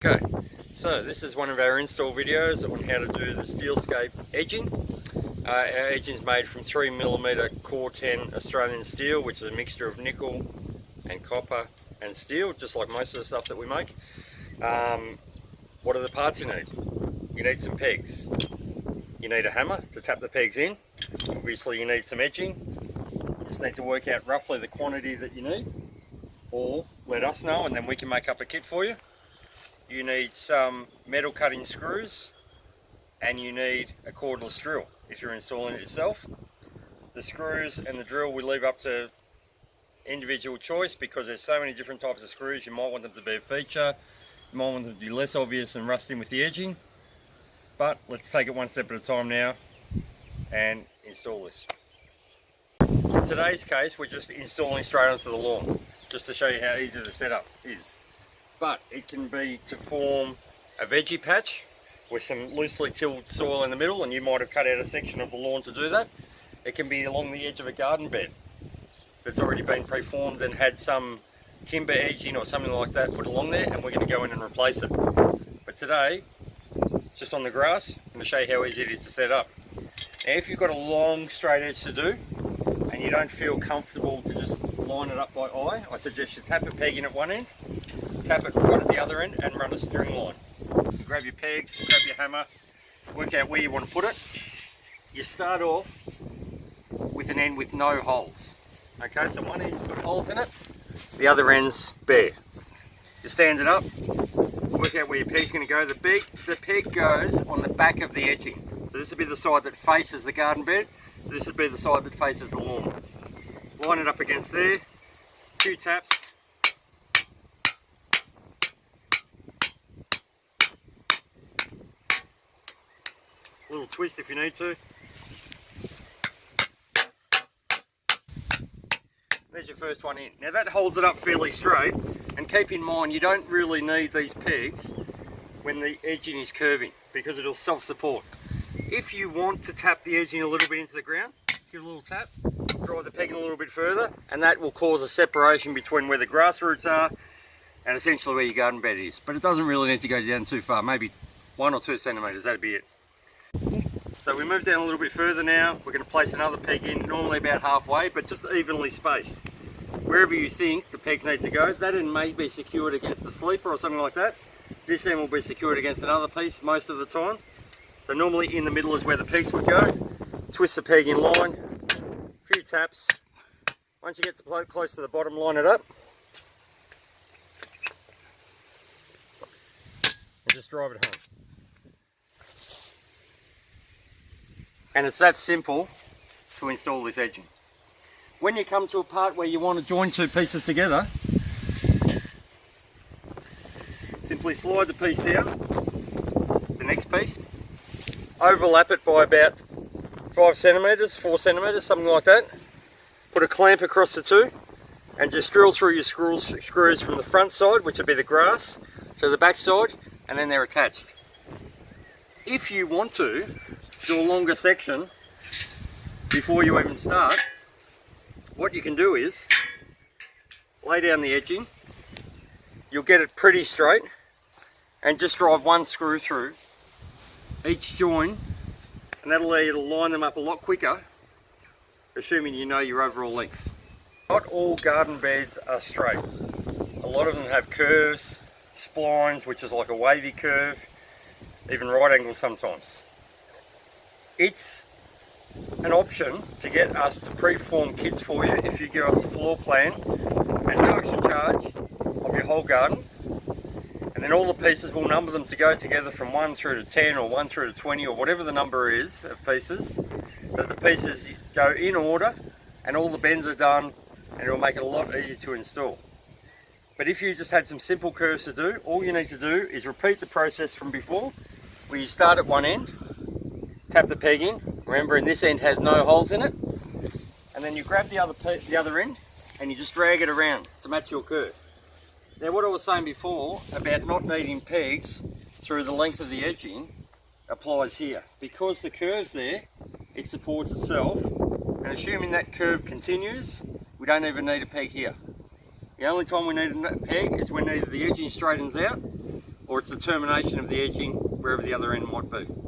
Okay, so this is one of our install videos on how to do the Steelscape edging. Our edging is made from 3mm Core 10 Australian steel, which is a mixture of nickel and copper and steel, just like most of the stuff that we make. What are the parts you need? You need some pegs. You need a hammer to tap the pegs in. Obviously you need some edging. You just need to work out roughly the quantity that you need, or let us know and then we can make up a kit for you. You need some metal cutting screws, and you need a cordless drill if you're installing it yourself. The screws and the drill we leave up to individual choice, because there's so many different types of screws. You might want them to be a feature, you might want them to be less obvious and rusting with the edging. But let's take it one step at a time now and install this. In today's case, we're just installing straight onto the lawn, just to show you how easy the setup is. But it can be to form a veggie patch with some loosely tilled soil in the middle, and you might have cut out a section of the lawn to do that. It can be along the edge of a garden bed that's already been preformed and had some timber edging or something like that put along there, and we're going to go in and replace it. But today, just on the grass, I'm going to show you how easy it is to set up. Now, if you've got a long straight edge to do and you don't feel comfortable to just line it up by eye, I suggest you tap a peg in at one end, tap it right at the other end and run a string line. You grab your pegs, grab your hammer, work out where you want to put it. You start off with an end with no holes. Okay, so one end's got holes in it, the other end's bare. You stand it up, work out where your peg's going to go. The peg goes on the back of the edging. So this would be the side that faces the garden bed, this would be the side that faces the lawn. Line it up against there, 2 taps. A little twist if you need to. There's your first one in. Now that holds it up fairly straight, and keep in mind you don't really need these pegs when the edging is curving, because it'll self-support. If you want to tap the edging a little bit into the ground, give it a little tap, drive the peg in a little bit further, and that will cause a separation between where the grass roots are and essentially where your garden bed is. But it doesn't really need to go down too far, maybe 1 or 2 centimetres, that'd be it. So we move down a little bit further now. We're going to place another peg in, normally about halfway, but just evenly spaced. Wherever you think the pegs need to go, that end may be secured against the sleeper or something like that. This end will be secured against another piece most of the time. So normally in the middle is where the pegs would go. Twist the peg in line, a few taps. Once you get to close to the bottom, line it up. And just drive it home. And it's that simple to install this edging. When you come to a part where you want to join 2 pieces together, simply slide the piece down, the next piece, overlap it by about 5 centimetres, 4 centimetres, something like that. Put a clamp across the 2 and just drill through your screws from the front side, which would be the grass, to the back side, and then they're attached. If you want to do a longer section before you even start, what you can do is lay down the edging. You'll get it pretty straight and just drive 1 screw through each join, and that'll allow you to line them up a lot quicker, assuming you know your overall length. Not all garden beds are straight. A lot of them have curves, splines, which is like a wavy curve, even right angles sometimes. It's an option to get us to pre-form kits for you if you give us a floor plan and no extra charge of your whole garden, and then all the pieces, we'll number them to go together from 1 through to 10 or 1 through to 20 or whatever the number is of pieces, that the pieces go in order and all the bends are done, and it'll make it a lot easier to install. But if you just had some simple curves to do, all you need to do is repeat the process from before, where you start at one end, tap the peg in, remember this end has no holes in it, and then you grab the other end and you just drag it around to match your curve. Now what I was saying before about not needing pegs through the length of the edging applies here. Because the curve's there, it supports itself, and assuming that curve continues, we don't even need a peg here. The only time we need a peg is when either the edging straightens out or it's the termination of the edging wherever the other end might be.